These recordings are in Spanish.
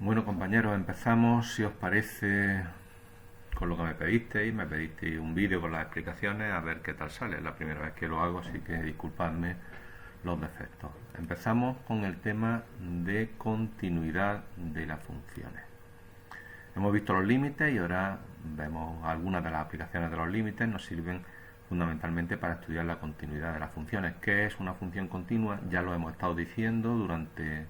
Bueno, compañeros, empezamos, si os parece, con lo que me pedisteis. Me pedisteis un vídeo con las explicaciones, a ver qué tal sale. Es la primera vez que lo hago, así que disculpadme los defectos. Empezamos con el tema de continuidad de las funciones. Hemos visto los límites y ahora vemos algunas de las aplicaciones de los límites. Nos sirven fundamentalmente para estudiar la continuidad de las funciones. ¿Qué es una función continua? Ya lo hemos estado diciendo durante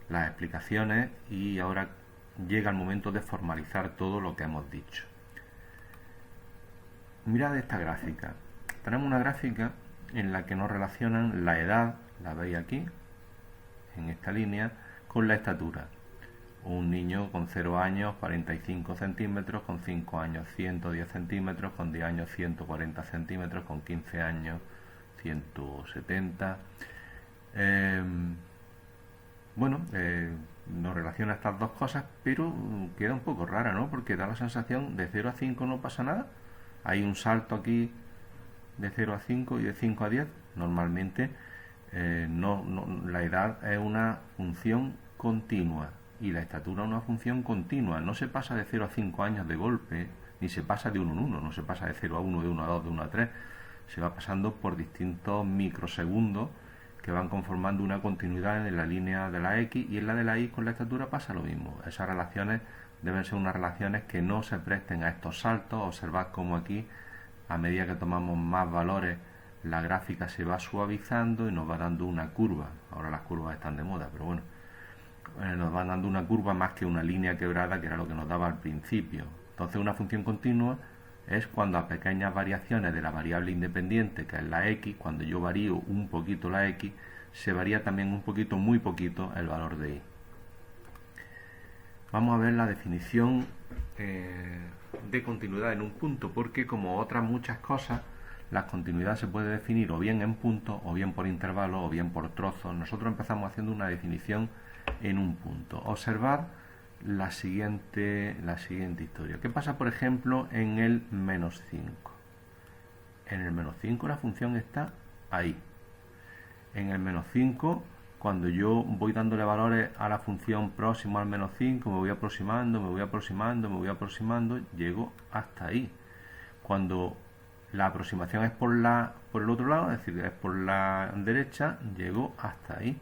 las explicaciones y ahora llega el momento de formalizar todo lo que hemos dicho. Mirad esta gráfica. Tenemos una gráfica en la que nos relacionan la edad, la veis aquí, en esta línea, con la estatura. Un niño con 0 años, 45 centímetros, con 5 años, 110 centímetros, con 10 años, 140 centímetros, con 15 años, 170. Nos relaciona estas dos cosas, pero queda un poco rara, ¿no? Porque da la sensación de 0 a 5 no pasa nada. Hay un salto aquí de 0 a 5 y de 5 a 10. Normalmente la edad es una función continua y la estatura es una función continua. No se pasa de 0 a 5 años de golpe, ni se pasa de 1 en 1, no se pasa de 0 a 1, de 1 a 2, de 1 a 3. Se va pasando por distintos microsegundos que van conformando una continuidad en la línea de la X, y en la de la Y con la estatura pasa lo mismo. Esas relaciones deben ser unas relaciones que no se presten a estos saltos. Observad cómo aquí, a medida que tomamos más valores, la gráfica se va suavizando y nos va dando una curva. Ahora las curvas están de moda, pero bueno, nos va dando una curva más que una línea quebrada, que era lo que nos daba al principio. Entonces, una función continua es cuando a pequeñas variaciones de la variable independiente, que es la X, cuando yo varío un poquito la X, se varía también un poquito, muy poquito, el valor de Y. Vamos a ver la definición de continuidad en un punto, porque como otras muchas cosas, la continuidad se puede definir o bien en puntos, o bien por intervalos, o bien por trozos. Nosotros empezamos haciendo una definición en un punto. Observad la siguiente historia. ¿Qué pasa, por ejemplo, en el menos 5? En el menos 5 la función está ahí. En el menos 5, cuando yo voy dándole valores a la función próximo al menos 5, me voy aproximando, me voy aproximando, me voy aproximando, llego hasta ahí. Cuando la aproximación es por el otro lado, es decir, es por la derecha, llego hasta ahí.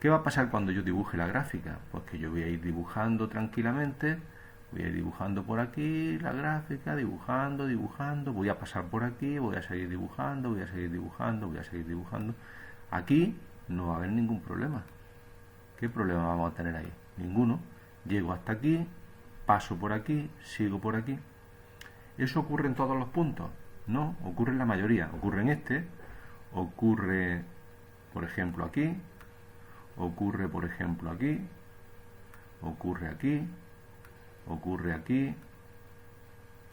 ¿Qué va a pasar cuando yo dibuje la gráfica? Pues que yo voy a ir dibujando tranquilamente, voy a ir dibujando por aquí la gráfica, dibujando, voy a pasar por aquí, voy a seguir dibujando, voy a seguir dibujando, voy a seguir dibujando. Aquí no va a haber ningún problema. ¿Qué problema vamos a tener ahí? Ninguno. Llego hasta aquí, paso por aquí, sigo por aquí. ¿Eso ocurre en todos los puntos? No, ocurre en la mayoría. Ocurre en este, ocurre, por ejemplo, aquí, ocurre, por ejemplo, aquí, ocurre aquí, ocurre aquí,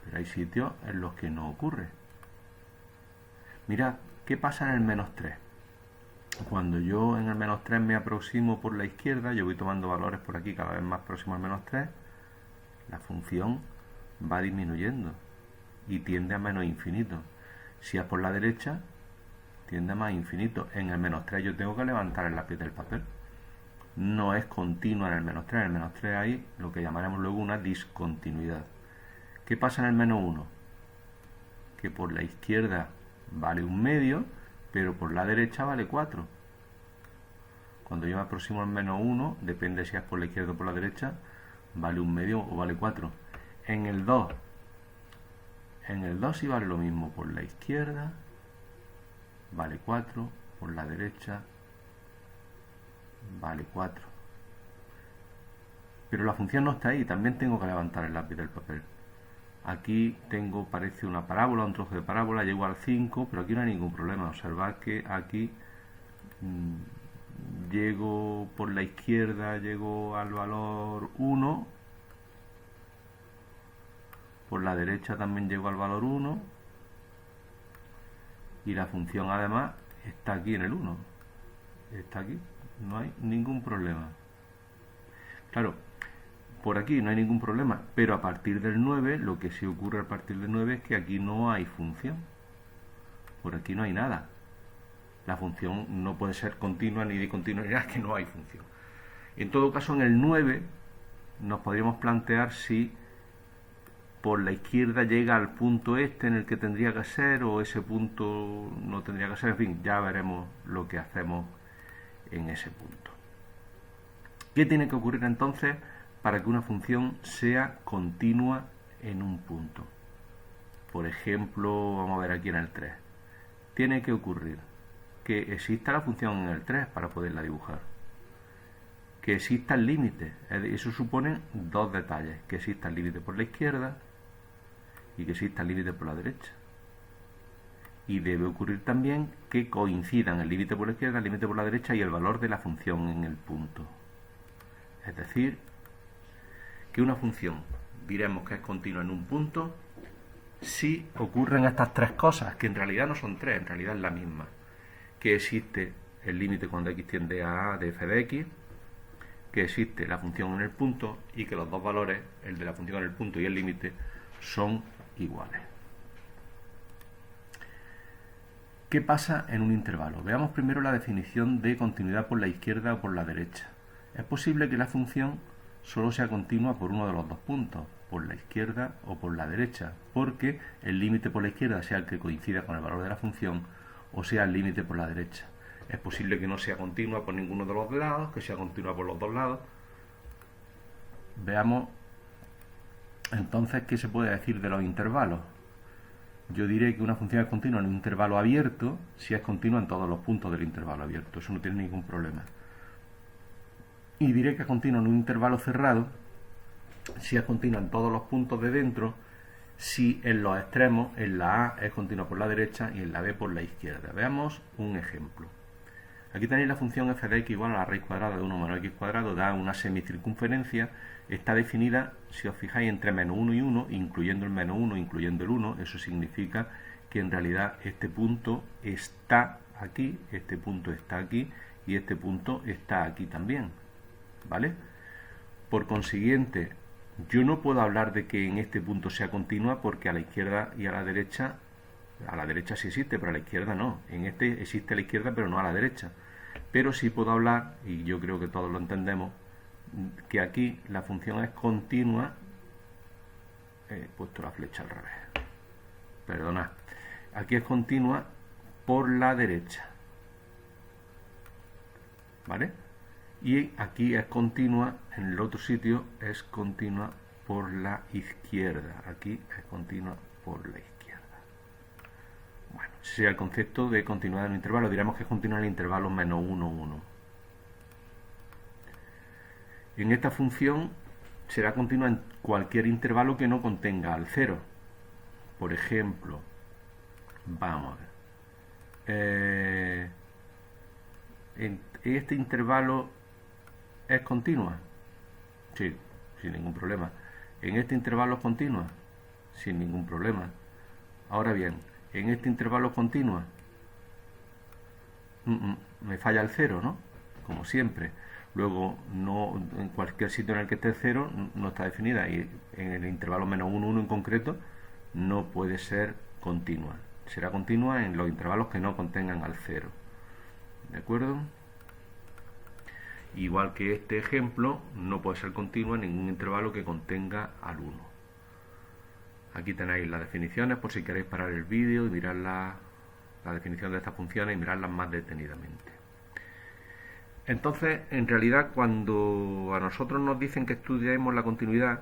pero hay sitios en los que no ocurre. Mirad, ¿qué pasa en el menos 3? Cuando yo en el menos 3 me aproximo por la izquierda, yo voy tomando valores por aquí cada vez más próximo al menos 3, la función va disminuyendo y tiende a menos infinito. Si es por la derecha, tiende a más infinito. En el menos 3 yo tengo que levantar el lápiz del papel. No es continua en el menos 3. En el menos 3 hay lo que llamaremos luego una discontinuidad. ¿Qué pasa en el menos 1? Que por la izquierda vale 1/2, pero por la derecha vale 4. Cuando yo me aproximo al menos 1, depende si es por la izquierda o por la derecha, vale 1/2 o vale 4. En el 2 sí vale lo mismo. Por la izquierda vale 4, por la derecha vale 4. Pero la función no está ahí, también tengo que levantar el lápiz del papel. Aquí tengo, parece una parábola, un trozo de parábola, llego al 5, pero aquí no hay ningún problema. Observad que aquí llego por la izquierda, llego al valor 1, por la derecha también llego al valor 1, y la función además está aquí en el 1, está aquí, no hay ningún problema. Claro, por aquí no hay ningún problema, pero a partir del 9, lo que sí ocurre a partir del 9 es que aquí no hay función. Por aquí no hay nada. La función no puede ser continua ni discontinua, ni nada, que no hay función. En todo caso, en el 9 nos podríamos plantear si por la izquierda llega al punto este en el que tendría que ser, o ese punto no tendría que ser. En fin, ya veremos lo que hacemos en ese punto. ¿Qué tiene que ocurrir entonces para que una función sea continua en un punto? Por ejemplo, vamos a ver aquí en el 3. Tiene que ocurrir que exista la función en el 3 para poderla dibujar. Que exista el límite. Eso supone dos detalles. Que exista el límite por la izquierda y que exista el límite por la derecha. Y debe ocurrir también que coincidan el límite por la izquierda, el límite por la derecha y el valor de la función en el punto. Es decir, que una función diremos que es continua en un punto si ocurren estas tres cosas, que en realidad no son tres, en realidad es la misma. Que existe el límite cuando x tiende a a de f de x, que existe la función en el punto y que los dos valores, el de la función en el punto y el límite, son iguales. ¿Qué pasa en un intervalo? Veamos primero la definición de continuidad por la izquierda o por la derecha. Es posible que la función solo sea continua por uno de los dos puntos, por la izquierda o por la derecha, porque el límite por la izquierda sea el que coincida con el valor de la función o sea el límite por la derecha. Es posible que no sea continua por ninguno de los lados, que sea continua por los dos lados. Veamos entonces qué se puede decir de los intervalos. Yo diré que una función es continua en un intervalo abierto si es continua en todos los puntos del intervalo abierto. Eso no tiene ningún problema. Y diré que es continua en un intervalo cerrado si es continua en todos los puntos de dentro, si en los extremos, en la A es continua por la derecha y en la B por la izquierda. Veamos un ejemplo. Aquí tenéis la función f de x igual a la raíz cuadrada de 1 menos x cuadrado, da una semicircunferencia, está definida, si os fijáis, entre menos 1 y 1, incluyendo el menos 1, incluyendo el 1, eso significa que en realidad este punto está aquí, este punto está aquí y este punto está aquí también, ¿vale? Por consiguiente, yo no puedo hablar de que en este punto sea continua porque a la izquierda y a la derecha sí existe, pero a la izquierda no. En este existe a la izquierda, pero no a la derecha. Pero sí puedo hablar, y yo creo que todos lo entendemos, que aquí la función es continua. He puesto la flecha al revés. Perdonad. Aquí es continua por la derecha. ¿Vale? Y aquí es continua, en el otro sitio es continua por la izquierda. Aquí es continua por la izquierda. Bueno, ese sería el concepto de continuidad en un intervalo. Diremos que es continua en el intervalo menos 1, 1. En esta función será continua en cualquier intervalo que no contenga al 0. Por ejemplo, vamos a ver. Este intervalo es continua. Sí, sin ningún problema. En este intervalo es continua. Sin ningún problema. Ahora bien, en este intervalo es continua. Me falla el 0, ¿no? Como siempre. Luego, no, en cualquier sitio en el que esté el 0 no está definida. Y en el intervalo menos 1, 1 en concreto no puede ser continua. Será continua en los intervalos que no contengan al 0. ¿De acuerdo? Igual que este ejemplo, no puede ser continua en ningún intervalo que contenga al 1. Aquí tenéis las definiciones por si queréis parar el vídeo y mirar la definición de estas funciones y mirarlas más detenidamente. Entonces, en realidad, cuando a nosotros nos dicen que estudiemos la continuidad,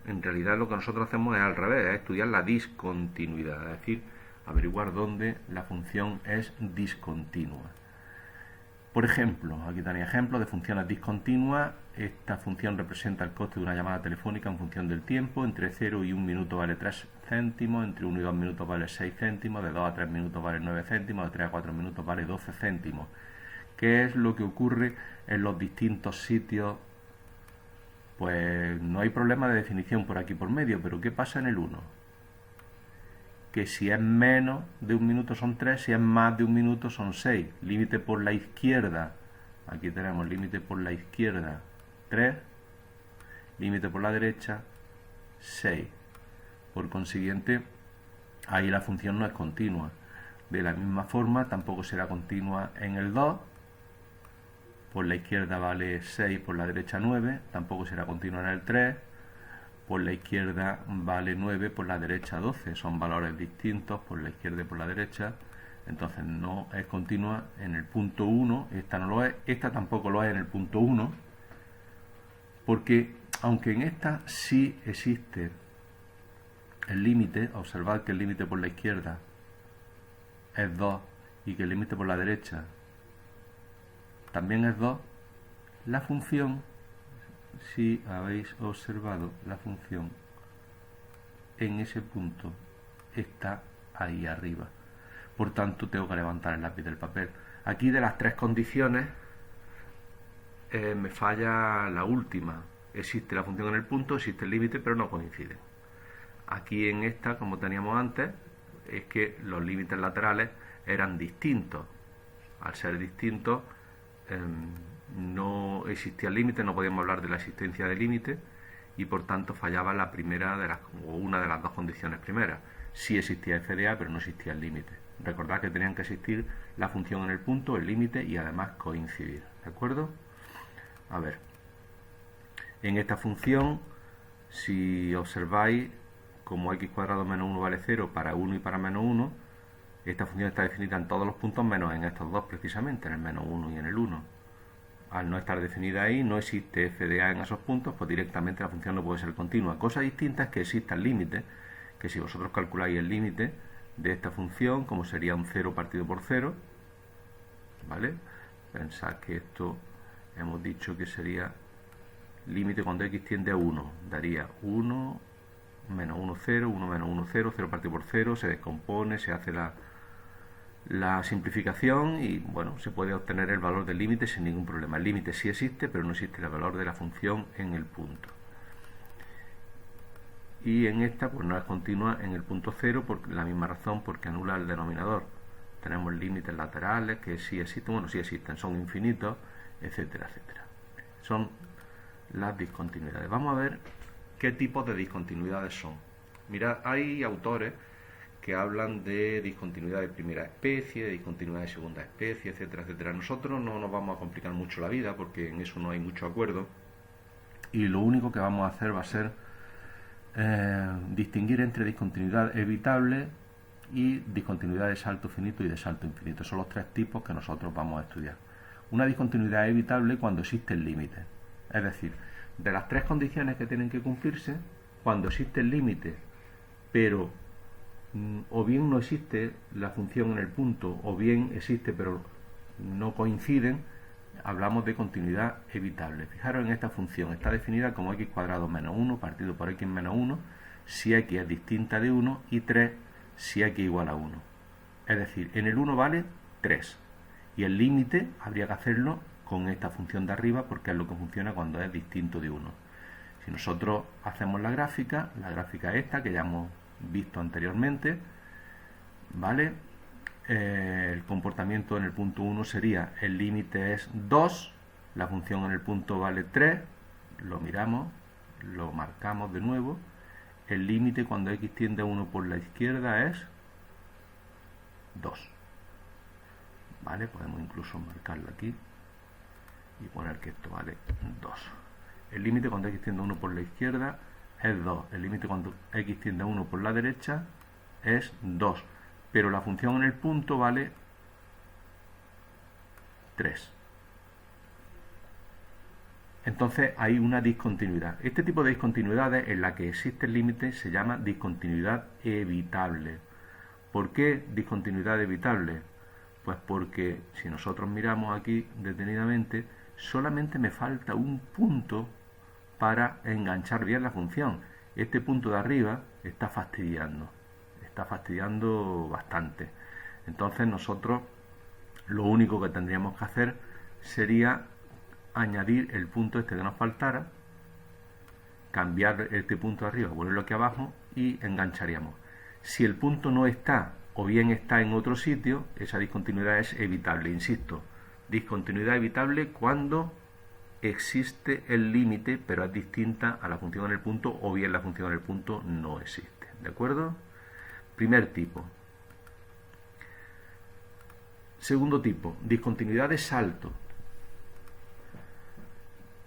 en realidad lo que nosotros hacemos es al revés, es estudiar la discontinuidad, es decir, averiguar dónde la función es discontinua. Por ejemplo, aquí tenéis ejemplos de funciones discontinuas. Esta función representa el coste de una llamada telefónica en función del tiempo. Entre 0 y 1 minuto vale 3 céntimos, entre 1 y 2 minutos vale 6 céntimos, de 2 a 3 minutos vale 9 céntimos, de 3 a 4 minutos vale 12 céntimos. ¿Qué es lo que ocurre en los distintos sitios? Pues no hay problema de definición por aquí por medio, pero ¿qué pasa en el 1? Que si es menos de 1 minuto son 3, si es más de 1 minuto son 6. Límite por la izquierda, aquí tenemos límite por la izquierda 3, límite por la derecha 6. Por consiguiente, ahí la función no es continua. De la misma forma, tampoco será continua en el 2, por la izquierda vale 6, por la derecha 9, tampoco será continua en el 3, por la izquierda vale 9, por la derecha 12, son valores distintos por la izquierda y por la derecha, entonces no es continua en el punto 1, esta no lo es, esta tampoco lo es en el punto 1, porque aunque en esta sí existe el límite, observad que el límite por la izquierda es 2 y que el límite por la derecha también es 2, la función, si habéis observado, la función en ese punto está ahí arriba. Por tanto, tengo que levantar el lápiz del papel. Aquí de las tres condiciones me falla la última. Existe la función en el punto, existe el límite, pero no coinciden. Aquí en esta, como teníamos antes, es que los límites laterales eran distintos. Al ser distintos, no existía el límite, no podíamos hablar de la existencia del límite y por tanto fallaba la primera o una de las dos condiciones primeras. Sí existía FDA, pero no existía el límite. Recordad que tenían que existir la función en el punto, el límite y además coincidir. ¿De acuerdo? A ver, en esta función, si observáis, como x cuadrado menos 1 vale 0 para 1 y para menos 1, esta función está definida en todos los puntos menos en estos dos precisamente, en el menos 1 y en el 1. Al no estar definida ahí, no existe f de a en esos puntos, pues directamente la función no puede ser continua. Cosa distinta es que exista el límite, que si vosotros calculáis el límite de esta función, como sería un 0 partido por 0, ¿vale? Pensad que esto hemos dicho que sería límite cuando x tiende a 1, daría 1, menos 1, 0, 1 menos 1, 0, 0 partido por 0, se descompone, se hace la simplificación y bueno, se puede obtener el valor del límite sin ningún problema. El límite sí existe, pero no existe el valor de la función en el punto. Y en esta pues no es continua en el punto 0 por la misma razón, porque anula el denominador. Tenemos límites laterales que sí existen, bueno, sí existen, son infinitos, etcétera, etcétera. Son las discontinuidades. Vamos a ver qué tipos de discontinuidades son. Mirad, hay autores que hablan de discontinuidad de primera especie, de discontinuidad de segunda especie, etcétera, etcétera. Nosotros no nos vamos a complicar mucho la vida porque en eso no hay mucho acuerdo y lo único que vamos a hacer va a ser distinguir entre discontinuidad evitable y discontinuidad de salto finito y de salto infinito. Son los tres tipos que nosotros vamos a estudiar. Una discontinuidad evitable cuando existe el límite, es decir, de las tres condiciones que tienen que cumplirse, cuando existe el límite, pero o bien no existe la función en el punto, o bien existe pero no coinciden, hablamos de continuidad evitable. Fijaros en esta función, está definida como x cuadrado menos 1 partido por x menos 1 si x es distinta de 1 y 3 si x igual a 1. Es decir, en el 1 vale 3 y el límite habría que hacerlo con esta función de arriba porque es lo que funciona cuando es distinto de 1. Si nosotros hacemos la gráfica esta que ya hemos visto anteriormente, ¿vale? El comportamiento en el punto 1 sería el límite es 2, la función en el punto vale 3, lo miramos, lo marcamos de nuevo, el límite cuando x tiende a 1 por la izquierda es 2, ¿vale? Podemos incluso marcarlo aquí y poner que esto vale 2. El límite cuando x tiende a 1 por la izquierda es 2, el límite cuando x tiende a 1 por la derecha es 2, pero la función en el punto vale 3. Entonces hay una discontinuidad. Este tipo de discontinuidades en la que existe el límite se llama discontinuidad evitable. ¿Por qué discontinuidad evitable? Pues porque si nosotros miramos aquí detenidamente, solamente me falta un punto para enganchar bien la función. Este punto de arriba está fastidiando bastante. Entonces nosotros lo único que tendríamos que hacer sería añadir el punto este que nos faltara, cambiar este punto de arriba, ponerlo aquí abajo y engancharíamos. Si el punto no está o bien está en otro sitio, esa discontinuidad es evitable. Insisto, discontinuidad evitable cuando existe el límite pero es distinta a la función en el punto o bien la función en el punto no existe. ¿De acuerdo? Primer tipo. Segundo tipo, discontinuidad de salto.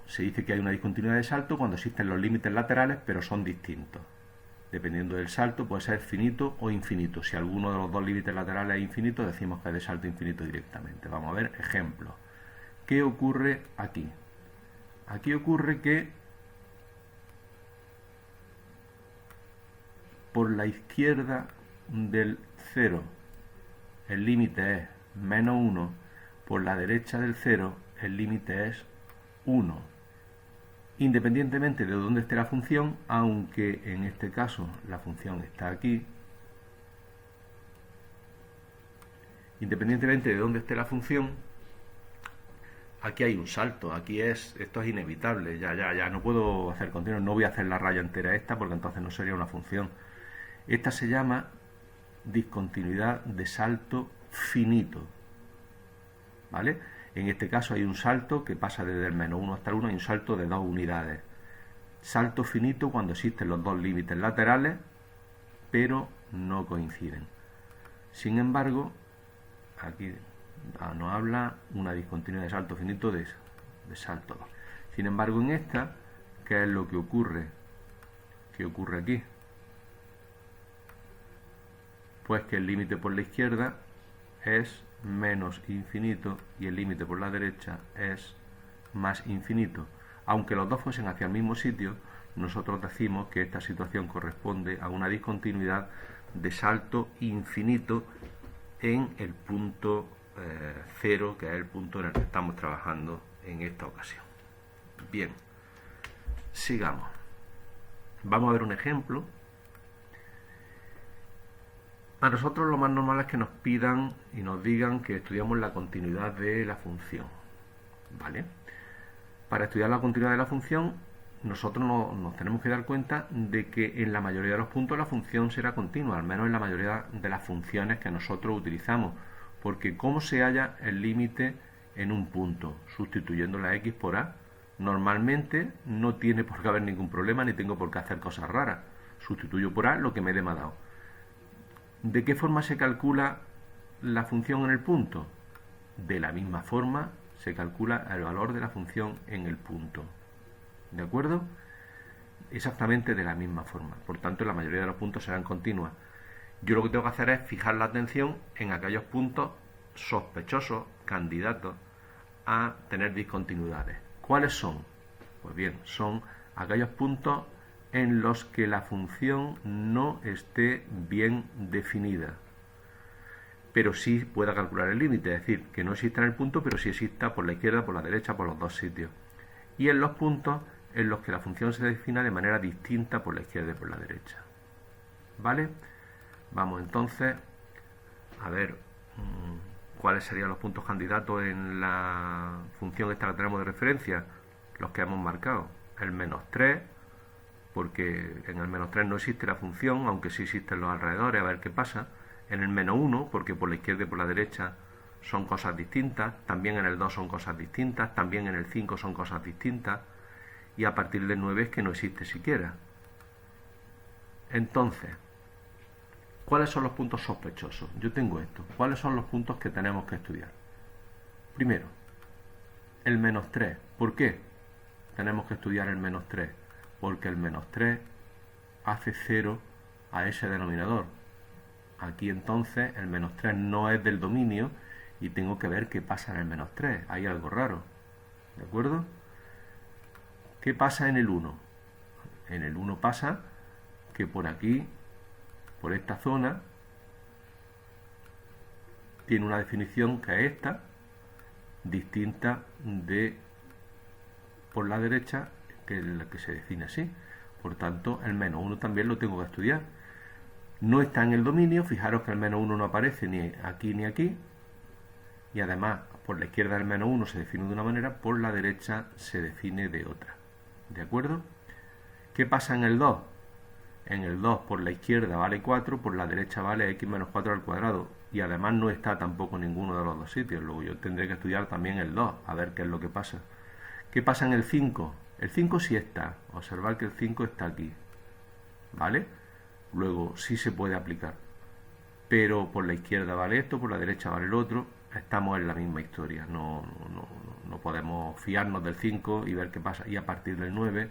Se dice que hay una discontinuidad de salto cuando existen los límites laterales, pero son distintos. Dependiendo del salto, puede ser finito o infinito. Si alguno de los dos límites laterales es infinito, decimos que es de salto infinito directamente. Vamos a ver ejemplos. ¿Qué ocurre aquí? Aquí ocurre que por la izquierda del 0 el límite es menos 1, por la derecha del 0 el límite es 1. Independientemente de dónde esté la función, aunque en este caso la función está aquí, independientemente de dónde esté la función, aquí hay un salto, esto es inevitable, ya no puedo hacer continuo, no voy a hacer la raya entera esta porque entonces no sería una función. Esta se llama discontinuidad de salto finito, ¿vale? En este caso hay un salto que pasa desde el menos 1 hasta el 1, hay un salto de 2 unidades. Salto finito cuando existen los dos límites laterales, pero no coinciden. Sin embargo, aquí nos habla una discontinuidad de salto finito de salto 2. Sin embargo, en esta, ¿qué es lo que ocurre? ¿Qué ocurre aquí? Pues que el límite por la izquierda es menos infinito y el límite por la derecha es más infinito. Aunque los dos fuesen hacia el mismo sitio, nosotros decimos que esta situación corresponde a una discontinuidad de salto infinito en el punto 0, que es el punto en el que estamos trabajando en esta ocasión. Bien, sigamos. Vamos a ver un ejemplo. A nosotros lo más normal es que nos pidan y nos digan que estudiamos la continuidad de la función, ¿vale? Para estudiar la continuidad de la función, nosotros nos tenemos que dar cuenta de que en la mayoría de los puntos la función será continua, al menos en la mayoría de las funciones que nosotros utilizamos, porque ¿cómo se halla el límite en un punto? Sustituyendo la x por a. Normalmente no tiene por qué haber ningún problema ni tengo por qué hacer cosas raras. Sustituyo por a lo que me dé me ha dado. ¿De qué forma se calcula la función en el punto? De la misma forma se calcula el valor de la función en el punto. ¿De acuerdo? Exactamente de la misma forma. Por tanto, la mayoría de los puntos serán continuas. Yo lo que tengo que hacer es fijar la atención en aquellos puntos sospechosos, candidatos a tener discontinuidades. ¿Cuáles son? Pues bien, son aquellos puntos en los que la función no esté bien definida, pero sí pueda calcular el límite, es decir, que no exista en el punto, pero sí exista por la izquierda, por la derecha, por los dos sitios. Y en los puntos en los que la función se defina de manera distinta por la izquierda y por la derecha. ¿Vale? Vamos entonces a ver cuáles serían los puntos candidatos en la función esta que tenemos de referencia, los que hemos marcado. El menos 3, porque en el menos 3 no existe la función, aunque sí existen los alrededores, a ver qué pasa. En el menos 1, porque por la izquierda y por la derecha son cosas distintas. También en el 2 son cosas distintas. También en el 5 son cosas distintas. Y a partir del 9 es que no existe siquiera. Entonces, ¿cuáles son los puntos sospechosos? Yo tengo esto. ¿Cuáles son los puntos que tenemos que estudiar? Primero, el menos 3. ¿Por qué tenemos que estudiar el menos 3? Porque el menos 3 hace 0 a ese denominador. Aquí entonces el menos 3 no es del dominio y tengo que ver qué pasa en el menos 3. Hay algo raro. ¿De acuerdo? ¿Qué pasa en el 1? En el 1 pasa que por aquí, por esta zona, tiene una definición que es esta, distinta de por la derecha, que es la que se define así. Por tanto, el menos 1 también lo tengo que estudiar. No está en el dominio, fijaros que el menos 1 no aparece ni aquí ni aquí, y además por la izquierda el menos 1 se define de una manera, por la derecha se define de otra. ¿De acuerdo? ¿Qué pasa en el 2? En el 2 por la izquierda vale 4, por la derecha vale x menos 4 al cuadrado, y además no está tampoco en ninguno de los dos sitios. Luego yo tendré que estudiar también el 2, a ver qué es lo que pasa. ¿Qué pasa en el 5? El 5 sí está, observad que el 5 está aquí, ¿vale? Luego sí se puede aplicar, pero por la izquierda vale esto, por la derecha vale el otro, estamos en la misma historia. No podemos fiarnos del 5 y ver qué pasa. Y a partir del 9,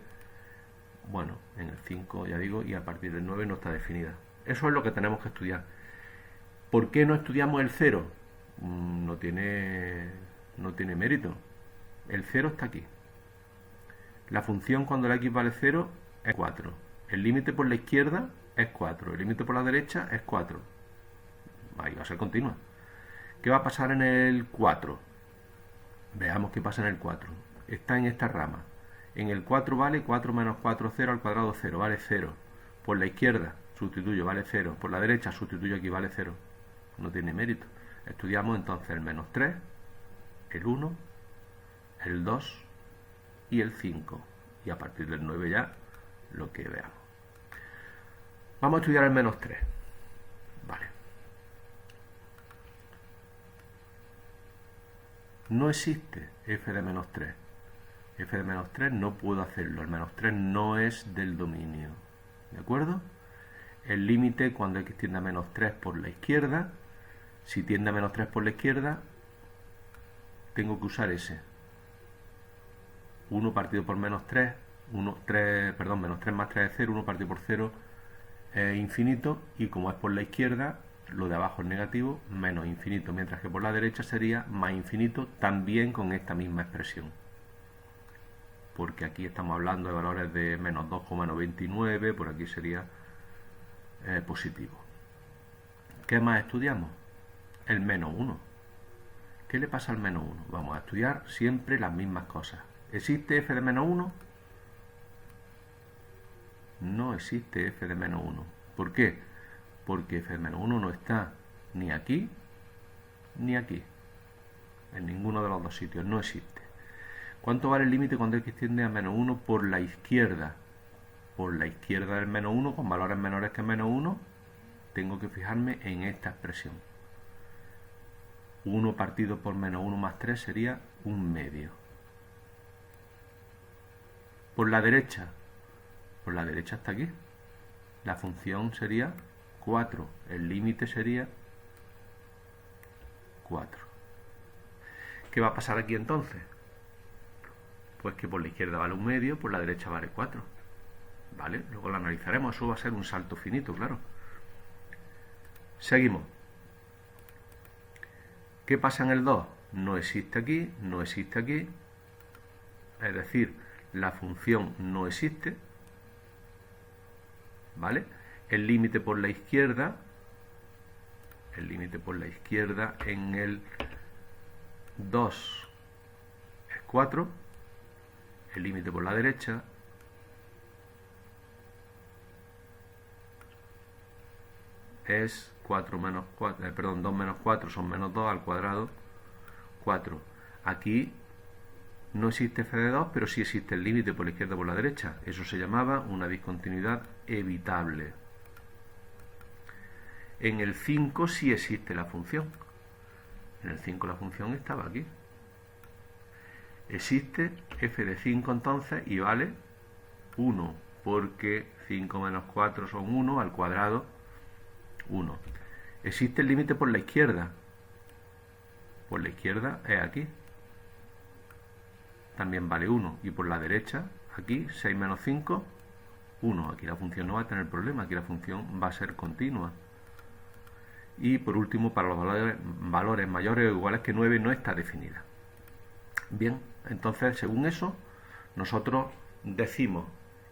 bueno, en el 5 ya digo, y a partir del 9 no está definida. Eso es lo que tenemos que estudiar. ¿Por qué no estudiamos el 0? No tiene mérito. El 0 está aquí. La función cuando la x vale 0 es 4. El límite por la izquierda es 4. El límite por la derecha es 4. Ahí va a ser continua. ¿Qué va a pasar en el 4? Veamos qué pasa en el 4. Está en esta rama. En el 4 vale 4 menos 4, 0 al cuadrado 0. Vale 0. Por la izquierda sustituyo, vale 0. Por la derecha sustituyo aquí, vale 0. No tiene mérito. Estudiamos entonces el menos 3, el 1, el 2 y el 5. Y a partir del 9 ya lo que veamos. Vamos a estudiar el menos 3. Vale. No existe f de menos 3. F de menos 3 no puedo hacerlo. El menos 3 no es del dominio. ¿De acuerdo? El límite cuando x tiende a menos 3 por la izquierda, si tiende a menos 3 por la izquierda, tengo que usar ese. 1 partido por menos 3, menos 3 más 3 es 0, 1 partido por 0 es infinito, y como es por la izquierda, lo de abajo es negativo, menos infinito, mientras que por la derecha sería más infinito, también con esta misma expresión. Porque aquí estamos hablando de valores de menos 2,99, por aquí sería positivo. ¿Qué más estudiamos? El menos 1. ¿Qué le pasa al menos 1? Vamos a estudiar siempre las mismas cosas. ¿Existe f de menos 1? No existe f de menos 1. ¿Por qué? Porque f de menos 1 no está ni aquí ni aquí. En ninguno de los dos sitios. No existe. ¿Cuánto vale el límite cuando x tiende a menos 1 por la izquierda? Por la izquierda del menos 1, con valores menores que menos 1, tengo que fijarme en esta expresión. 1 partido por menos 1 más 3 sería 1/2. Por la derecha está aquí. La función sería 4. El límite sería 4. ¿Qué va a pasar aquí entonces? Pues que por la izquierda vale 1/2, por la derecha vale 4. ¿Vale? Luego lo analizaremos. Eso va a ser un salto finito, claro. Seguimos. ¿Qué pasa en el 2? No existe aquí, no existe aquí. Es decir, la función no existe. ¿Vale? El límite por la izquierda en el 2 es 4. El límite por la derecha es 2 menos 4 son menos 2 al cuadrado 4. Aquí no existe f de 2, pero sí existe el límite por la izquierda y por la derecha. Eso se llamaba una discontinuidad evitable. En el 5 sí existe la función. En el 5 la función estaba aquí. Existe f de 5 entonces y vale 1, porque 5 menos 4 son 1 al cuadrado 1. Existe el límite por la izquierda. Por la izquierda es aquí. También vale 1. Y por la derecha, aquí, 6 menos 5, 1. Aquí la función no va a tener problema. Aquí la función va a ser continua. Y por último, para los valores mayores o iguales que 9 no está definida. Bien, entonces, según eso, nosotros decimos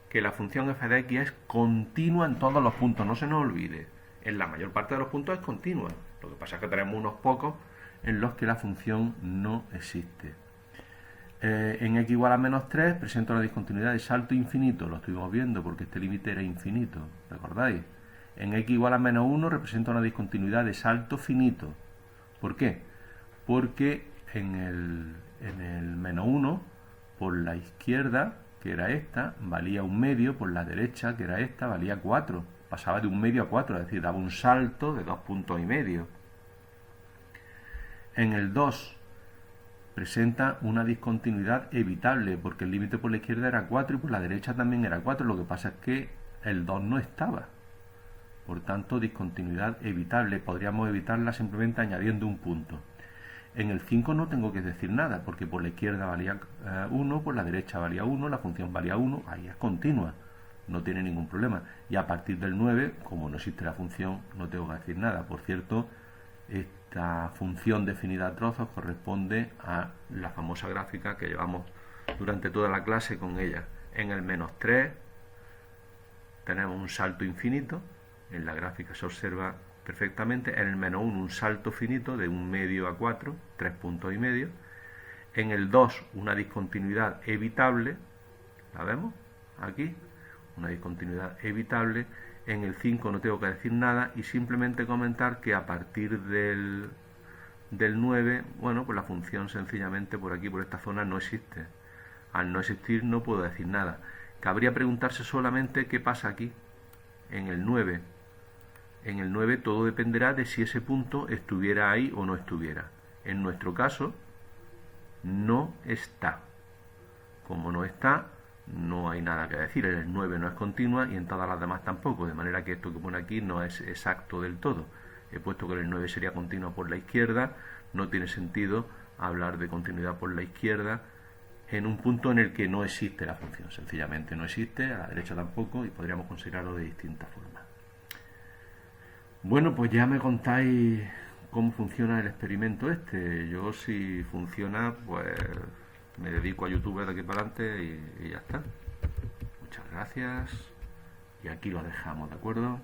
que la función f de x es continua en todos los puntos. No se nos olvide. En la mayor parte de los puntos es continua. Lo que pasa es que tenemos unos pocos en los que la función no existe. En x igual a menos 3 presenta una discontinuidad de salto infinito. Lo estuvimos viendo porque este límite era infinito. ¿Recordáis? En x igual a menos 1 representa una discontinuidad de salto finito. ¿Por qué? Porque en el menos 1, por la izquierda, que era esta, valía 1/2, por la derecha, que era esta, valía 4. Pasaba de 1/2 a 4, es decir, daba un salto de 2,5 puntos. En el 2 presenta una discontinuidad evitable, porque el límite por la izquierda era 4 y por la derecha también era 4. Lo que pasa es que el 2 no estaba. Por tanto, discontinuidad evitable. Podríamos evitarla simplemente añadiendo un punto. En el 5 no tengo que decir nada, porque por la izquierda valía 1, por la derecha valía 1, la función valía 1, ahí es continua, no tiene ningún problema. Y a partir del 9, como no existe la función, no tengo que decir nada. Por cierto, esta función definida a trozos corresponde a la famosa gráfica que llevamos durante toda la clase con ella. En el -3 tenemos un salto infinito, en la gráfica se observa perfectamente. En el -1 un salto finito de 1/2 a 4, 3 puntos y medio. En el 2 una discontinuidad evitable, ¿la vemos? Aquí, una discontinuidad evitable. En el 5 no tengo que decir nada y simplemente comentar que a partir del 9, bueno, pues la función sencillamente por aquí, por esta zona, no existe. Al no existir no puedo decir nada. Cabría preguntarse solamente qué pasa aquí, en el 9. En el 9 todo dependerá de si ese punto estuviera ahí o no estuviera. En nuestro caso, no está. Como no está, no hay nada que decir. En el 9 no es continua y en todas las demás tampoco, de manera que esto que pone aquí no es exacto del todo. He puesto que el 9 sería continua por la izquierda, no tiene sentido hablar de continuidad por la izquierda en un punto en el que no existe la función, sencillamente no existe, a la derecha tampoco, y podríamos considerarlo de distintas formas. Bueno, pues ya me contáis cómo funciona el experimento este. Yo, si funciona, pues me dedico a YouTube de aquí para adelante y ya está. Muchas gracias. Y aquí lo dejamos, ¿de acuerdo?